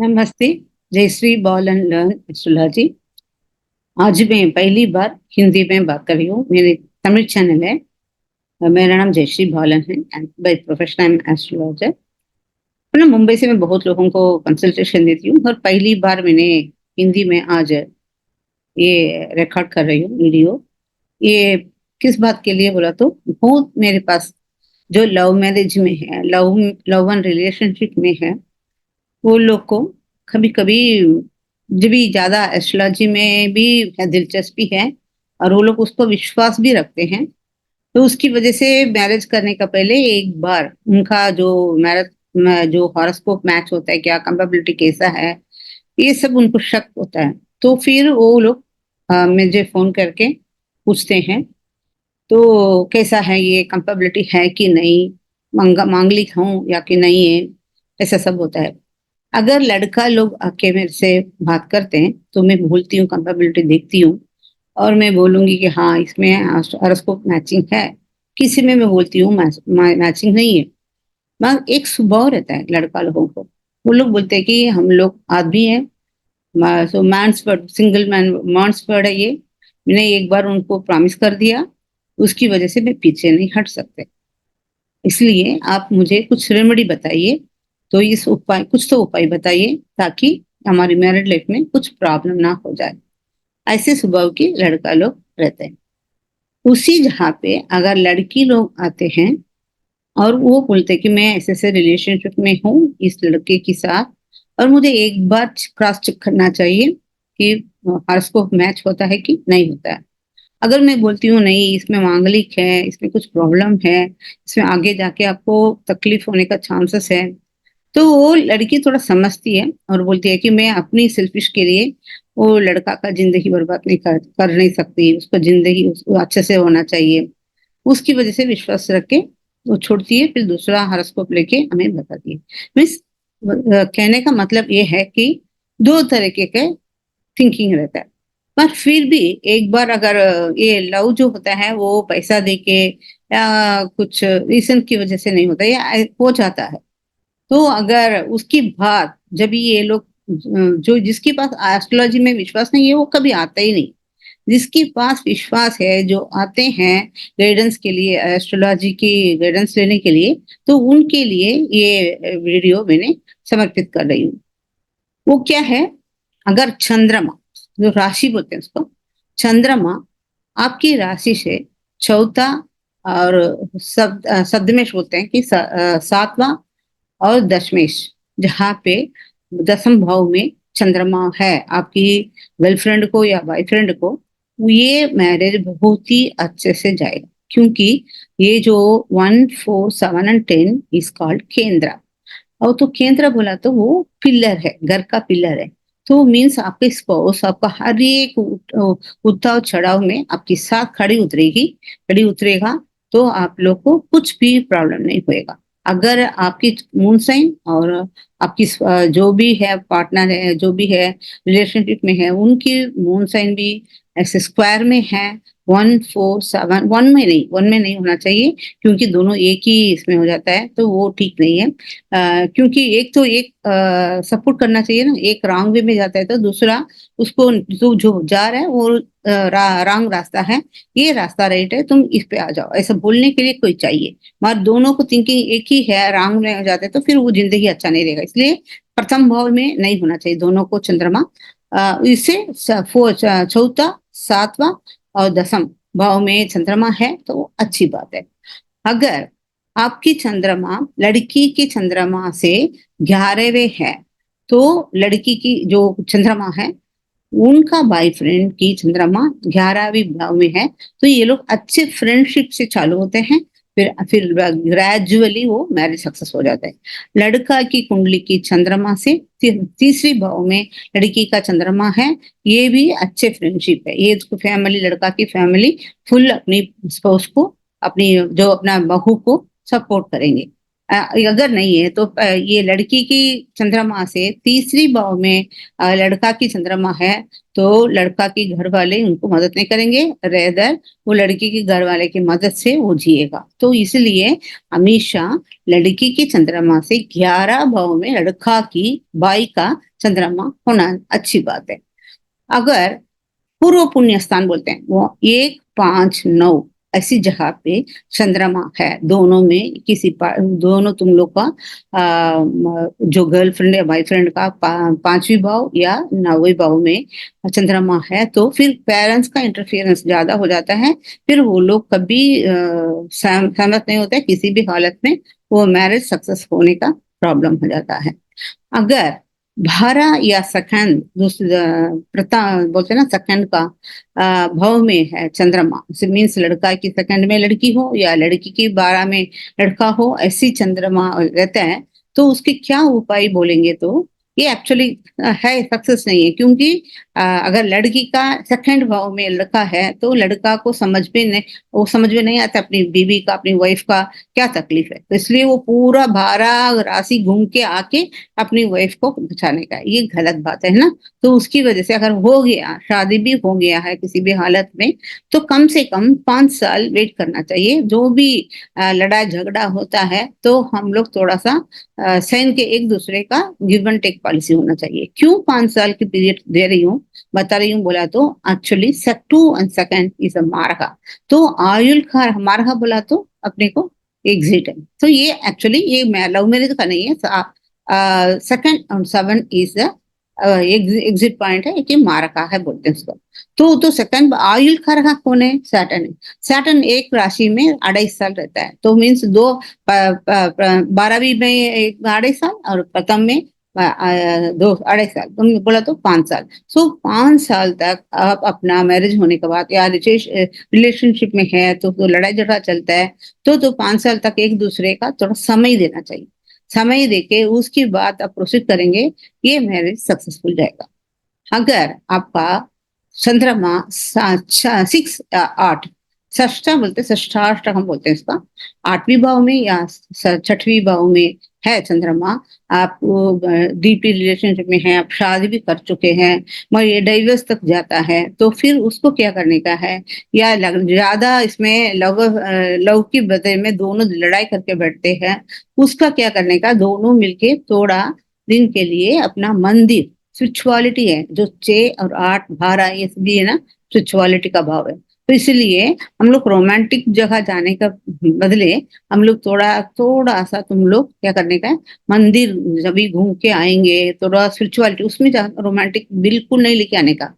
नमस्ते। Jayshree Bal and learn astrology. आज मैं पहली बार हिंदी में बात कर रही हूँ। मेरे तमिल चैनल है। मेरा नाम जयश्री बालन है and by profession I am astrologer. ना मुंबई से मैं बहुत लोगों को कंसल्टेशन देती हूँ और पहली बार मैंने हिंदी में आज ये रिकॉर्ड कर रही हूँ वीडियो। ये किस बात के लिए बोला तो बहुत मेरे पास जो लव मैरिज में है, लव लव एंड रिलेशनशिप में है, वो लोग को कभी कभी जब भी ज्यादा एस्ट्रोलॉजी में भी है दिलचस्पी है और वो लोग उसको विश्वास भी रखते हैं, तो उसकी वजह से मैरिज करने का पहले एक बार उनका जो मैरिज जो हॉरोस्कोप मैच होता है, क्या कंपेबिलिटी कैसा है, ये सब उनको शक होता है। तो फिर वो लोग मुझे फोन करके पूछते हैं तो कैसा है, ये कंपेबिलिटी है कि नहीं, मांगलिक हूँ या कि नहीं है, ऐसा सब होता है। अगर लड़का लोग आके मेरे से बात करते हैं तो मैं बोलती हूँ, कंपेबिलिटी देखती हूँ और मैं बोलूंगी कि हाँ इसमें हॉरोस्कोप मैचिंग है। किसी में मैं बोलती हूँ मैचिंग नहीं है। मगर एक स्वभाव रहता है लड़का लोगों को, वो लोग बोलते हैं कि हम लोग आदमी है, so man's word, single man man's word है ये। मैंने एक बार उनको प्रॉमिस कर दिया, उसकी वजह से मैं पीछे नहीं हट सकते। इसलिए आप मुझे कुछ रेमेडी बताइए, तो इस उपाय, कुछ तो उपाय बताइए ताकि हमारी मैरिड लाइफ में कुछ प्रॉब्लम ना हो जाए। ऐसे स्वभाव के लड़का लोग रहते हैं। उसी जहाँ पे अगर लड़की लोग आते हैं और वो बोलते हैं कि मैं ऐसे ऐसे रिलेशनशिप में हूँ इस लड़के के साथ और मुझे एक बार क्रॉस चेक करना चाहिए कि हॉरोस्कोप मैच होता है कि नहीं होता है। अगर मैं बोलती हूँ नहीं इसमें मांगलिक है, इसमें कुछ प्रॉब्लम है, इसमें आगे जाके आपको तकलीफ होने का चांसेस है, तो वो लड़की थोड़ा समझती है और बोलती है कि मैं अपनी सेल्फिश के लिए वो लड़का का जिंदगी बर्बाद नहीं कर नहीं सकती, उसको जिंदगी उसको अच्छे से होना चाहिए। उसकी वजह से विश्वास रख के वो छोड़ती है, फिर दूसरा हॉरोस्कोप लेके हमें बताती है। मीन्स कहने का मतलब ये है कि दो तरीके के थिंकिंग रहता है। पर फिर भी एक बार अगर ये लव जो होता है वो पैसा देके या कुछ रीजन की वजह से नहीं होता या हो जाता है, तो अगर उसकी बात जब ये लोग जो जिसके पास एस्ट्रोलॉजी में विश्वास नहीं है वो कभी आता ही नहीं। जिसके पास विश्वास है, जो आते हैं गाइडेंस के लिए, एस्ट्रोलॉजी की गाइडेंस लेने के लिए, तो उनके लिए ये वीडियो मैंने समर्पित कर रही हूँ। वो क्या है, अगर चंद्रमा, जो राशि बोलते हैं उसको, चंद्रमा आपकी राशि से चौथा और सप्तमेश बोलते हैं कि सातवां और दशमेश, जहाँ पे दसम भाव में चंद्रमा है आपकी गर्लफ्रेंड को या बॉयफ्रेंड को, ये मैरिज बहुत ही अच्छे से जाएगा। क्योंकि ये जो 1 4 7 एंड 10 इज कॉल्ड केंद्र। और तो केंद्र बोला तो वो पिलर है, घर का पिलर है। तो मीन्स आपके स्पाउस आपका हर एक उतार चढ़ाव में आपके साथ खड़ी उतरेगी, खड़ी उतरेगा। तो आप लोग को कुछ भी प्रॉब्लम नहीं होएगा। अगर आपकी मून साइन और आपकी जो भी है पार्टनर है, जो भी है रिलेशनशिप में है, उनकी मून साइन भी ऐसे स्क्वायर में है, 1 4 7, वन में नहीं होना चाहिए, क्योंकि दोनों एक ही इसमें हो जाता है, तो वो ठीक नहीं है। क्योंकि एक तो एक सपोर्ट करना चाहिए ना, एक रॉन्ग वे में जाता है तो दूसरा उसको जो जो जा रहा है वो रॉन्ग रास्ता है, ये रास्ता राइट है, तुम इस पे आ जाओ, ऐसा बोलने के लिए कोई चाहिए। मगर दोनों को थिंकिंग एक ही है, रॉन्ग में हो जाते हैं तो फिर वो जिंदगी अच्छा नहीं रहेगा। इसलिए प्रथम भाव में नहीं होना चाहिए दोनों को चंद्रमा। इससे चौथा, सातवां और दसम भाव में चंद्रमा है तो वो अच्छी बात है। अगर आपकी चंद्रमा लड़की की चंद्रमा से 11वें है, तो लड़की की जो चंद्रमा है उनका बॉयफ्रेंड की चंद्रमा 11वीं भाव में है, तो ये लोग अच्छे फ्रेंडशिप से चालू होते हैं, फिर ग्रेजुअली वो मैरिज सक्सेस हो जाता है। लड़का की कुंडली की चंद्रमा से तीसरी भाव में लड़की का चंद्रमा है, ये भी अच्छे फ्रेंडशिप है। ये फैमिली, लड़का की फैमिली फुल अपनी स्पाउस को, अपनी जो अपना बहू को सपोर्ट करेंगे। अगर नहीं है तो ये लड़की की चंद्रमा से तीसरी भाव में लड़का की चंद्रमा है, तो लड़का की घर वाले उनको मदद नहीं करेंगे, रेदर वो लड़की के घर वाले की मदद से वो जिएगा। तो इसलिए हमेशा लड़की की चंद्रमा से 11 भाव में लड़का की बाई का चंद्रमा होना अच्छी बात है। अगर पूर्व पुण्य स्थान बोलते हैं, वो 1, 5, 9 ऐसी जगह पे चंद्रमा है, दोनों में दोनों तुम लोग का जो गर्लफ्रेंड या बॉयफ्रेंड का 5वीं भाव या 9वें भाव में चंद्रमा है, तो फिर पेरेंट्स का इंटरफियरेंस ज्यादा हो जाता है। फिर वो लोग कभी सहमत नहीं होते किसी भी हालत में, वो मैरिज सक्सेस होने का प्रॉब्लम हो जाता है। अगर भारा या सखंड प्रता बोलते हैं ना, सखंड का भाव में है चंद्रमा, मीन्स लड़का की सखंड में लड़की हो या लड़की की 12 में लड़का हो, ऐसी चंद्रमा रहता है, तो उसके क्या उपाय बोलेंगे, तो ये एक्चुअली है सक्सेस नहीं है। क्योंकि अगर लड़की का सेकंड भाव में लड़का है, तो लड़का को समझ में नहीं आता अपनी बीवी का, अपनी वाइफ का क्या तकलीफ है, तो इसलिए वो पूरा 12 राशि घूम के आके अपनी वाइफ को बचाने का, ये गलत बात है ना। तो उसकी वजह से अगर हो गया, शादी भी हो गया है किसी भी हालत में, तो कम से कम 5 साल वेट करना चाहिए। जो भी लड़ाई झगड़ा होता है, तो हम लोग थोड़ा सा सहन के एक दूसरे का गिव एंड टेक पॉलिसी होना चाहिए। क्यों 5 साल की पीरियड दे रही हूँ, बता रही हूँ बोला तो, एक्चुअली 2 and 2 इज अ मारका। तो आयुल का मारका बोला तो अपने को एग्जिट है। तो ये एक्चुअली ये लव मैरिज का नहीं है। 2 and 7 इज एग्जिट पॉइंट है, कि मारका है बोलते हैं उसको। तो सेकंड आयुल का रहा कौन है, सैटर्न है। सैटर्न एक राशि में 2.5 साल रहता है, तो मीन्स 12वीं में 2.5 साल और प्रथम में 2.5 साल, तुम बोला तो 5 साल। सो 5 साल तक आप अपना मैरिज होने के बाद या रिलेशनशिप में है, तो लड़ाई झगड़ा चलता है, तो 5 साल तक एक दूसरे का थोड़ा समय देना चाहिए। समय देके उसके बाद आप प्रोसीड करेंगे, ये मैरिज सक्सेसफुल जाएगा। अगर आपका चंद्रमा 6, 8 षष्ठा बोलते, षष्ठाष्टक हम बोलते हैं इसका, 8वीं भाव में या 6वीं भाव में है चंद्रमा, आप डीपली रिलेशनशिप में है, आप शादी भी कर चुके हैं, मगर ये डाइवर्स तक जाता है, तो फिर उसको क्या करने का है, या ज्यादा इसमें लव की बदले में दोनों लड़ाई करके बैठते हैं, उसका क्या करने का, दोनों मिलके थोड़ा दिन के लिए अपना मंदिर, स्पिरिचुअलिटी है जो 6 और 8 12 ये भी है ना, स्पिरिचुअलिटी का भाव है। तो इसलिए हम लोग रोमांटिक जगह जाने का बदले, हम लोग थोड़ा थोड़ा सा तुम लोग क्या करने का है, मंदिर जब भी घूम के आएंगे, थोड़ा स्पिरिचुअलिटी उसमें रोमांटिक बिल्कुल नहीं लेके आने का,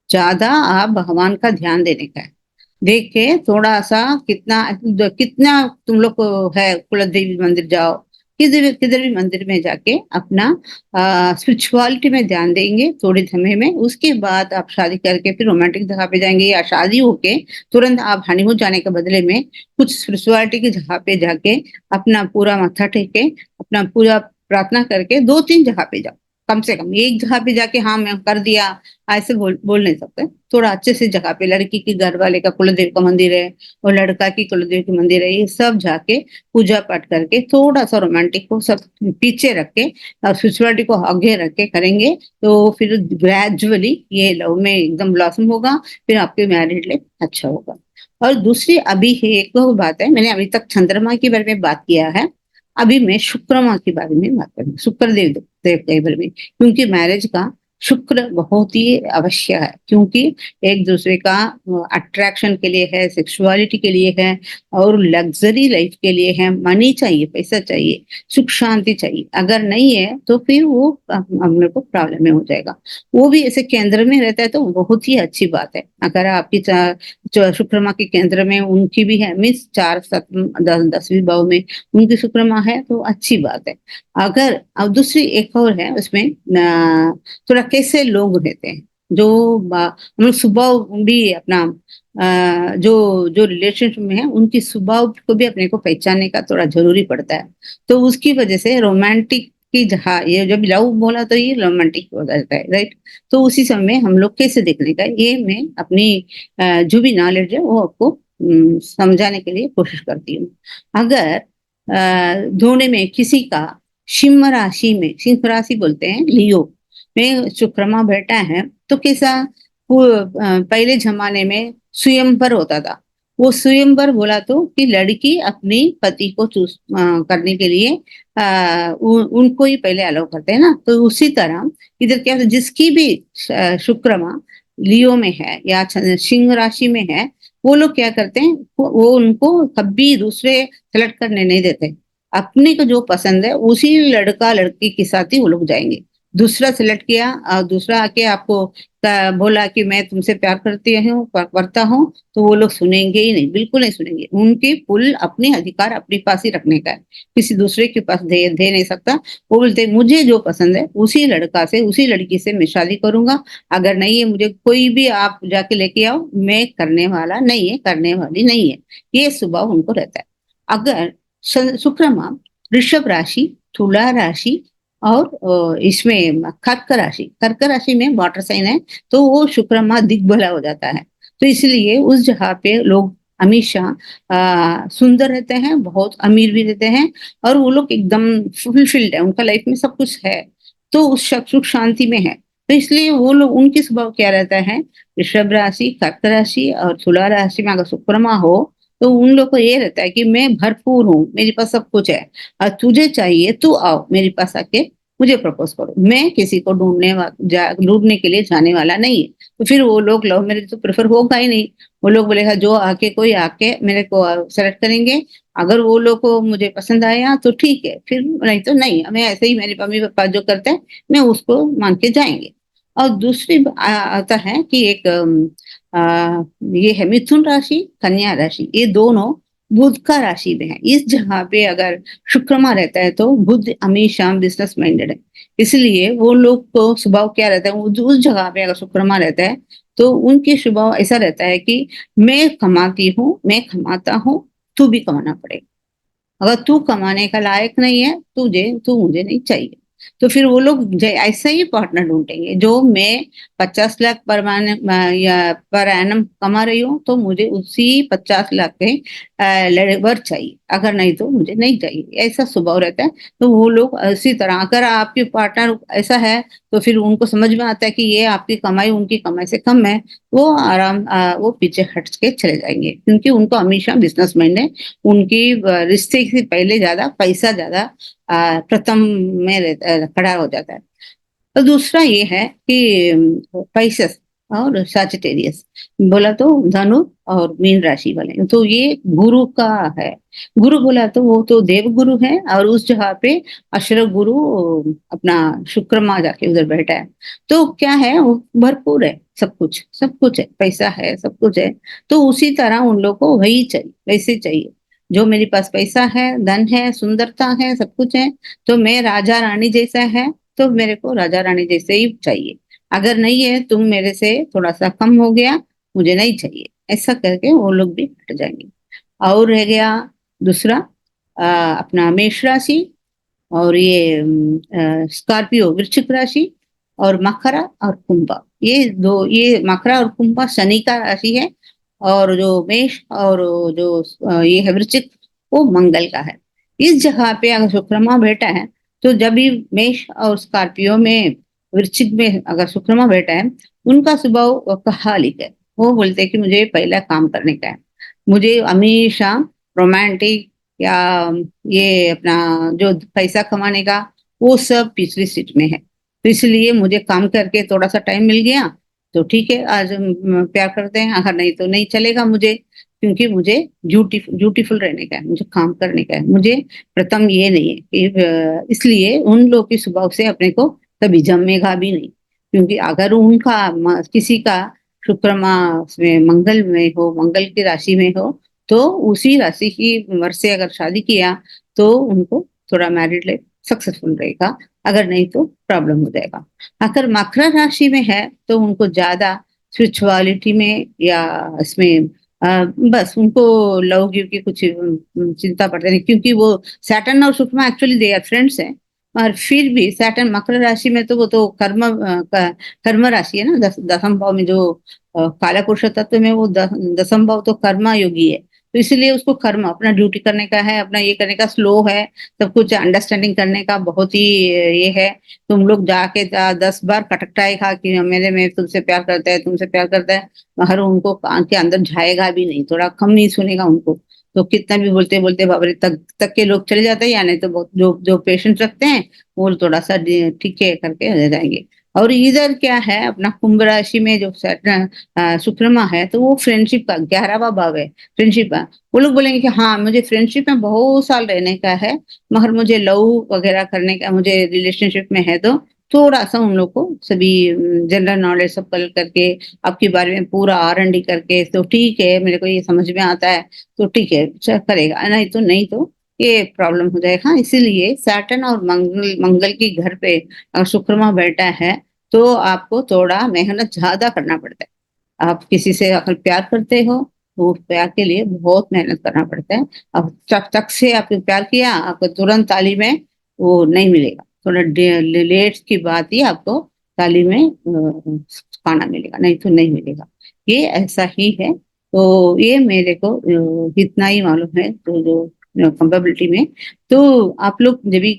ज्यादा आप भगवान का ध्यान देने का है। देख के थोड़ा सा कितना कितना तुम लोग को है, कुल देवी मंदिर जाओ, किधर भी मंदिर में जाके अपना स्पिरिचुअलिटी में ध्यान देंगे थोड़े समय में। उसके बाद आप शादी करके फिर रोमांटिक जगह पे जाएंगे, या शादी होके तुरंत आप हनीमून जाने के बदले में कुछ स्पिरिचुअलिटी की जगह पे जाके अपना पूरा माथा टेके, अपना पूरा प्रार्थना करके 2-3 जगह पे जाओ। कम से कम एक जगह पे जाके हाँ मैं कर दिया ऐसे बोल नहीं सकते। थोड़ा अच्छे से जगह पे, लड़की की घर वाले का कुलदेव का मंदिर है और लड़का की कुलदेव की मंदिर है, ये सब जाके पूजा पाठ करके थोड़ा सा रोमांटिक को सब पीछे रख के और स्पिरिचुअलिटी को आगे रख के करेंगे, तो फिर ग्रेजुअली ये लव में एकदम ब्लॉसम होगा, फिर आपके मैरिड लाइफ अच्छा होगा। और दूसरी अभी एक और बात है, मैंने अभी तक चंद्रमा के बारे में बात किया है, अभी मैं शुक्रमा के बारे में बात करूंगी, शुक्र देव के बारे में। क्योंकि मैरिज का शुक्र बहुत ही अवश्य है, क्योंकि एक दूसरे का अट्रैक्शन के लिए है, सेक्सुअलिटी के लिए है, और लग्जरी लाइफ के लिए है। मनी चाहिए, पैसा चाहिए, सुख शांति चाहिए, अगर नहीं है तो फिर वो हम लोग को प्रॉब्लम में हो जाएगा। वो भी ऐसे केंद्र में रहता है तो बहुत ही अच्छी बात है। अगर आपकी शुक्रमा के केंद्र में उनकी भी है, मीन्स 4, 7, 10वीं भाव में उनकी शुक्रमा है, तो अच्छी बात है। अगर अब दूसरी एक और है उसमें थोड़ा कैसे लोग रहते हैं, जो हम लोग स्वभाव भी अपना जो जो रिलेशनशिप में है उनकी स्वभाव को भी अपने को पहचानने का थोड़ा जरूरी पड़ता है। तो उसकी वजह से रोमांटिक की जहाँ ये जब लव बोला तो ये रोमांटिक हो जाता है, राइट। तो उसी समय हम लोग कैसे देखने का, ये मैं अपनी जो भी नॉलेज है वो आपको समझाने के लिए कोशिश करती हूँ। अगर दोनों में किसी का सिंह राशि बोलते हैं लियो में शुक्रमा बैठा है, तो कैसा पहले जमाने में स्वयंवर होता था, वो स्वयंवर बोला तो कि लड़की अपनी पति को चूज करने के लिए उनको ही पहले अलाउ करते हैं ना। तो उसी तरह इधर क्या होता है, जिसकी भी शुक्रमा लियो में है या सिंह राशि में है, वो लोग क्या करते हैं, वो उनको कभी दूसरे सेलेक्ट करने नहीं देते। अपने को जो पसंद है उसी लड़का लड़की के साथ ही वो लोग जाएंगे। दूसरा सिलेक्ट किया और दूसरा आके आपको बोला कि मैं तुमसे प्यार करती हूँ करता हूँ, तो वो लोग सुनेंगे ही नहीं, बिल्कुल नहीं सुनेंगे। उनके कुल अपने अधिकार अपने पास ही रखने का है, किसी दूसरे के पास दे नहीं सकता। वो बोलते मुझे जो पसंद है उसी लड़का से उसी लड़की से मैं शादी करूंगा। अगर नहीं है मुझे कोई भी आप जाके लेके आओ, मैं करने वाला नहीं है, करने वाली नहीं है। ये स्वभाव उनको रहता है। अगर शुक्रमा ऋषभ राशि, तुला राशि और इसमें कर्क राशि में वाटर साइन है, तो वो शुक्रमा दिग्बला हो जाता है। तो इसलिए उस जगह पे लोग हमेशा सुंदर रहते हैं, बहुत अमीर भी रहते हैं, और वो लोग एकदम फुलफिल्ड है, उनका लाइफ में सब कुछ है, तो उस सुख शांति में है। तो इसलिए वो लोग, उनकी स्वभाव क्या रहता है, ऋषभ राशि, कर्क राशि और तुला राशि में अगर शुक्रमा हो, तो उन लोग को ये रहता है कि मैं भरपूर हूँ, मेरे पास सब कुछ है, और तुझे चाहिए तू आओ मेरे पास आके मुझे प्रपोज करो, मैं किसी को ढूंढने के लिए जाने वाला नहीं है। तो फिर वो लोग लव मैरिज तो प्रेफर होगा ही नहीं। वो लोग बोलेगा जो आके कोई आके मेरे को सेलेक्ट करेंगे, अगर वो लोग को मुझे पसंद आया तो ठीक है, फिर नहीं तो नहीं, हमें ऐसे ही मेरे मम्मी पापा जो करते हैं मैं उसको मान के जाएंगे। और दूसरी आता है कि एक ये है मिथुन राशि, कन्या राशि, ये दोनों बुध का राशि में है। इस जगह पे अगर शुक्रमा रहता है तो बुध हमेशा बिजनेस माइंडेड है, इसलिए वो लोग को स्वभाव क्या रहता है, उस जगह पे अगर शुक्रमा रहता है तो उनकी स्वभाव ऐसा रहता है कि मैं कमाती हूँ, मैं कमाता हूँ, तू भी कमाना पड़ेगा। अगर तू कमाने का लायक नहीं है, तू मुझे नहीं चाहिए। तो फिर वो लोग ऐसा ही पार्टनर ढूंढेंगे, जो मैं 50 लाख पर या पर एनम कमा रही हूँ, तो मुझे उसी 50 लाख पे लेबर चाहिए, अगर नहीं तो मुझे नहीं चाहिए, ऐसा स्वभाव रहता है। तो वो लोग इसी तरह, अगर आपके पार्टनर ऐसा है तो फिर उनको समझ में आता है कि ये आपकी कमाई उनकी कमाई से कम है, वो वो पीछे हट के चले जाएंगे, क्योंकि उनको हमेशा बिजनेस माइंड है। उनकी रिश्ते से पहले ज्यादा पैसा ज्यादा प्रथम में खड़ा हो जाता है। तो दूसरा ये है कि पाइसेस और सजिटेरियस बोला तो धनु और मीन राशि वाले, तो ये गुरु का है। गुरु बोला तो वो तो देव गुरु है, और उस जगह पे अशर गुरु अपना शुक्रमा जाके उधर बैठा है। तो क्या है, वो भरपूर है, सब कुछ है, पैसा है, सब कुछ है। तो उसी तरह उन लोग को वही चाहिए, वैसे चाहिए। जो मेरे पास पैसा है, धन है, सुंदरता है, सब कुछ है, तो मैं राजा रानी जैसा है, तो मेरे को राजा रानी जैसे ही चाहिए। अगर नहीं है, तुम मेरे से थोड़ा सा कम हो गया, मुझे नहीं चाहिए, ऐसा करके वो लोग भी हट जाएंगे। और रह गया दूसरा अपना मेष राशि, और ये स्कॉर्पियो वृश्चिक राशि, और मकरा और कुंभा, ये मकरा और कुंभा शनि का राशि है, और जो मेष और जो ये है वृश्चिक, वो मंगल का है। इस जगह पे अगर शुक्रमा बैठा है, तो जब भी मेष और स्कॉर्पियो में, वृश्चिक में अगर शुक्रमा बैठा है, उनका स्वभाव कहालिक है। वो बोलते हैं कि मुझे पहला काम करने का है, मुझे हमेशा रोमांटिक या ये अपना जो पैसा कमाने का, वो सब पिछली सीट में है। तो इसलिए मुझे काम करके थोड़ा सा टाइम मिल गया तो ठीक है, आज हम प्यार करते हैं, अगर नहीं तो नहीं चलेगा मुझे, क्योंकि मुझे ब्यूटीफुल रहने का है, मुझे काम करने का है, मुझे प्रथम ये नहीं है कि इसलिए उन लोग की स्वभाव से अपने को कभी जमेगा भी नहीं। क्योंकि अगर उनका किसी का शुक्रमा में मंगल में हो, मंगल की राशि में हो, तो उसी राशि की वर्ष से अगर शादी किया तो उनको थोड़ा मैरिड लाइफ सक्सेसफुल रहेगा, अगर नहीं तो प्रॉब्लम हो जाएगा। अगर मकर राशि में है तो उनको ज्यादा स्पिरिचुअलिटी में या इसमें बस उनको लव गिव की कुछ चिंता पड़ती नहीं, क्योंकि वो सैटर्न और शुक्र एक्चुअली दे आर फ्रेंड्स हैं। और फिर भी सैटर्न मकर राशि में तो वो तो कर्म राशि है ना, दसम भाव में जो काला पुरुष तत्व में वो दसम भाव तो कर्मा योगी है। तो इसीलिए उसको कर्म अपना ड्यूटी करने का है, अपना ये करने का, स्लो है, सब कुछ अंडरस्टैंडिंग करने का बहुत ही ये है। तुम लोग जाके 10 बार कटकटाए खा कि मेरे में तुमसे प्यार करता है, तुमसे प्यार करता है, मगर उनको कान के अंदर जाएगा भी नहीं, थोड़ा कम नहीं सुनेगा उनको। तो कितना भी बोलते बोलते बाबरे तक तक के लोग चले जाते हैं, या नहीं तो बहुत जो जो पेशेंट रखते हैं वो थोड़ा सा ठीक है करके रह जाएंगे। और इधर क्या है, अपना कुंभ राशि में जो शुक्रमा है, तो वो फ्रेंडशिप का 11वां भाव है, फ्रेंडशिप का। वो लोग बोलेंगे कि हाँ मुझे फ्रेंडशिप में बहुत साल रहने का है, मगर मुझे लव वगैरह करने का, मुझे रिलेशनशिप में है तो थोड़ा सा उन लोग को सभी जनरल नॉलेज सब कल करके, आपके बारे में पूरा R&D करके, तो ठीक है मेरे को ये समझ में आता है, तो ठीक है करेगा, नहीं तो ये प्रॉब्लम हो जाएगा। इसीलिए सैटर्न और मंगल मंगल की घर पे अगर शुक्रमा बैठा है, तो आपको थोड़ा मेहनत ज्यादा करना पड़ता है। आप किसी से अगर प्यार करते हो तो उस प्यार के लिए बहुत मेहनत करना पड़ता है। अब चक चक से आपने प्यार किया, आपको तुरंत ताली में वो नहीं मिलेगा, थोड़ा लेट की बात ही आपको ताली में खाना मिलेगा, नहीं तो नहीं मिलेगा। ये ऐसा ही है। तो ये मेरे को इतना ही मालूम है, तो जो कंपेबिलिटी में, तो आप लोग जब भी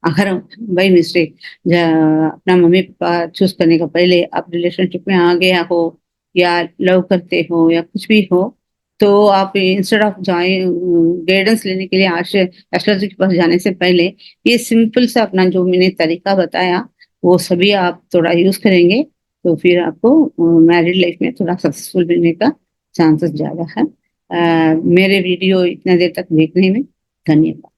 अगर बाई मिस्टेक अपना मम्मी पापा चूज करने का पहले आप रिलेशनशिप में आ गया हो, या लव करते हो, या कुछ भी हो, तो आप इंस्टेड ऑफ गाइडेंस लेने के लिए एस्ट्रोलॉजी के पास जाने से पहले ये सिंपल सा अपना जो मैंने तरीका बताया वो सभी आप थोड़ा यूज करेंगे, तो फिर आपको मैरिड लाइफ में थोड़ा सक्सेसफुल मिलने का चांसेस ज्यादा है। मेरे वीडियो इतने देर तक देखने में धन्यवाद।